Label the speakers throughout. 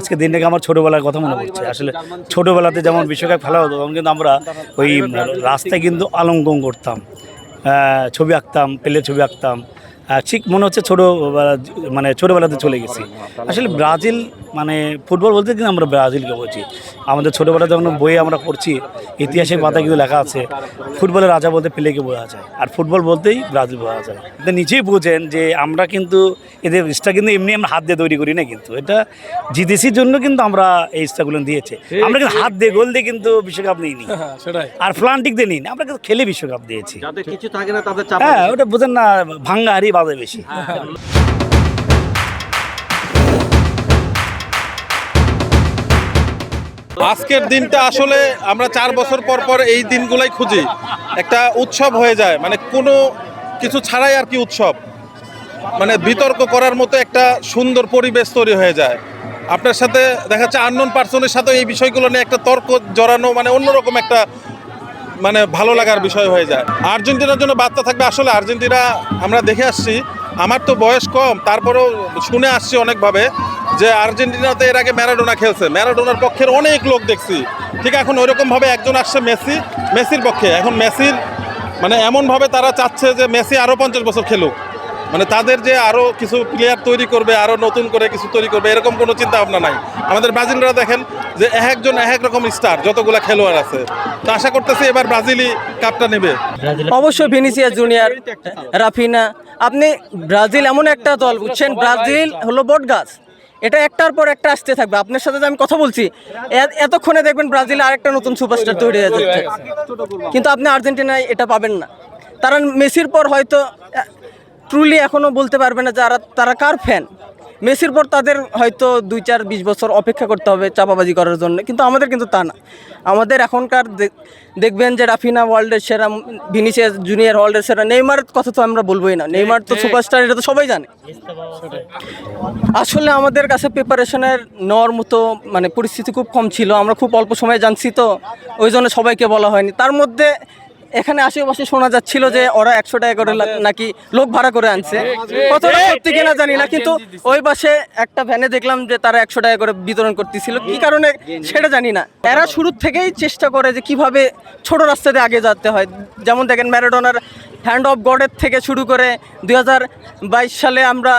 Speaker 1: আজকে দিনটাকে আমার ছোটোবেলার কথা মনে পড়ছে। আসলে ছোটোবেলাতে যেমন বিশ্বকাপ খেলা হতো তখন কিন্তু আমরা ওই রাস্তায় কিন্তু আলঙ্কন করতাম, ছবি আঁকতাম, পেলে ছবি আঁকতাম। ঠিক মনে হচ্ছে মানে ছোটোবেলাতে চলে গেছি। আসলে ব্রাজিল মানে ফুটবল বলতে কিন্তু আমরা ব্রাজিলকে বলছি। আমাদের ছোটোবেলা যখন বইয়ে আমরা পড়ছি, ইতিহাসের পাতায় কিন্তু লেখা আছে ফুটবলের রাজা বলতে পেলেকে বোঝা যায়, আর ফুটবল বলতেই ব্রাজিল বোঝা যায়। এটা নিচেই বুঝেন যে আমরা কিন্তু এদের ইস্টা কিন্তু এমনি আমরা হাত দিয়ে তৈরি করি না, কিন্তু এটা জিতেছির জন্য কিন্তু আমরা এই ইস্টাগুলো দিয়েছে। আমরা কিন্তু হাত দিয়ে গোল দিয়ে কিন্তু বিশ্বকাপ নিইনি, আর প্লান্টিক দিয়ে নিই, আমরা কিন্তু খেলে বিশ্বকাপ দিয়েছি।
Speaker 2: কিছু থাকে না তাদের চাপ।
Speaker 1: হ্যাঁ, ওটা বুঝেন না, ভাঙ্গা হারি বাজে বেশি।
Speaker 3: আজকের দিনটা আসলে আমরা 4 বছর পর পর এই দিনগুলাই খুঁজি। একটা উৎসব হয়ে যায়, মানে কোনো কিছু ছাড়াই আর কি উৎসব, মানে বিতর্ক করার মতো একটা সুন্দর পরিবেশ তৈরি হয়ে যায়। আপনার সাথে দেখা যাচ্ছে আননোন পার্সনের সাথে এই বিষয়গুলো নিয়ে একটা তর্ক জড়ানো, মানে অন্যরকম একটা মানে ভালো লাগার বিষয় হয়ে যায়। আর্জেন্টিনার জন্য বার্তা থাকবে। আসলে আর্জেন্টিনা আমরা দেখে আসছি, আমার তো বয়স কম, তারপরেও শুনে আসছি অনেকভাবে যে আর্জেন্টিনাতে এর আগে ম্যারাডোনা খেলছে, ম্যারাডোনার পক্ষের অনেক লোক দেখছি। ঠিক এখন ওইরকমভাবে একজন আসছে মেসির পক্ষে। এখন মেসির মানে এমনভাবে তারা চাচ্ছে যে মেসি আরও 50 বছর খেলুক, মানে তাদের যে আরও কিছু প্লেয়ার তৈরি করবে, আরও নতুন করে কিছু তৈরি করবে, এরকম কোনো চিন্তা ভাবনা নাই। আমাদের ব্রাজিলরা দেখেন যে একজন এক রকম স্টার, যতগুলো খেলোয়াড় আছে। তো আশা করতেছি এবার ব্রাজিলই কাপটা নেবে।
Speaker 4: অবশ্যই ভিনিসিয়াস জুনিয়র, রাফিনা। আপনি ব্রাজিল এমন একটা দল, বুঝছেন, ব্রাজিল হলো বট গাছ, এটা একটার পর একটা আসতে থাকবে। আপনার সাথে যে আমি কথা বলছি, এতক্ষণে দেখবেন ব্রাজিলে আরেকটা নতুন সুপারস্টার তৈরি হয়ে যাচ্ছে, কিন্তু আপনি আর্জেন্টিনায় এটা পাবেন না। তারা মেসির পর হয়তো ট্রুলি এখনও বলতে পারবে না যারা তারা কার ফ্যান। মেসির পর তাদের হয়তো 2-4-20 বছর অপেক্ষা করতে হবে চাপাবাজি করার জন্য, কিন্তু আমাদের কিন্তু তা না। আমাদের এখনকার দেখবেন যে রাফিনা ওয়ার্ল্ডের সেরা, ভিনিসিয়াস জুনিয়র ওয়ার্ল্ডের সেরা, নেইমারের কথা তো আমরা বলবোই না, নেইমার তো সুপারস্টার, এটা তো সবাই জানে। আসলে আমাদের কাছে প্রিপারেশনের নেওয়ার মতো মানে পরিস্থিতি খুব কম ছিল, আমরা খুব অল্প সময়ে জানছি, তো ওই জন্য সবাইকে বলা হয়নি। তার মধ্যে এখানে আশেপাশে শোনা যাচ্ছিল যে ওরা 100 টাকা করে নাকি লোক ভাড়া করে আনছে, কতটা সত্যি কিনা জানি না, কিন্তু ওই পাশে একটা ভ্যানে দেখলাম যে তারা 100 টাকা করে বিতরণ করতেছিল, কি কারণে সেটা জানি না। এরা শুরু থেকেই চেষ্টা করে যে কিভাবে ছোট রাস্তাতে আগে যেতে হয়। যেমন দেখেন ম্যারাডোনার হ্যান্ড অফ গডের থেকে শুরু করে 2022 সালে আমরা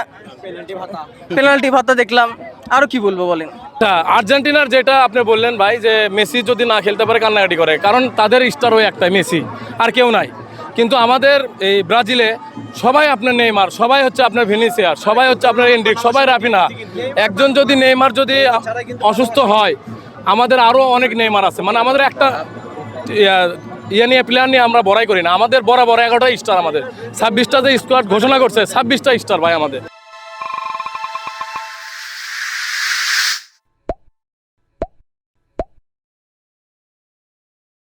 Speaker 4: পেনাল্টি ভাতা দেখলাম। আরও কি বলবো বলেন।
Speaker 5: আর্জেন্টিনার যেটা আপনি বললেন ভাই, যে মেসি যদি না খেলতে পারে কান্নাকাটি করে, কারণ তাদের স্টার ওই একটাই মেসি, আর কেউ নাই। কিন্তু আমাদের এই ব্রাজিলে সবাই আপনার নেইমার, সবাই হচ্ছে আপনার ভিনিসিয়াস, সবাই হচ্ছে আপনার এন্ড্রিক, সবাই রাফিনা। একজন যদি নেইমার যদি অসুস্থ হয়, আমাদের আরও অনেক নেইমার আছে। মানে আমাদের একটা নিয়ে প্লেয়ার নিয়ে আমরা বড়াই করি না, আমাদের বরাবর 11টা স্টার, আমাদের 26টা যে স্কোয়াড ঘোষণা করছে 26টা স্টার ভাই আমাদের।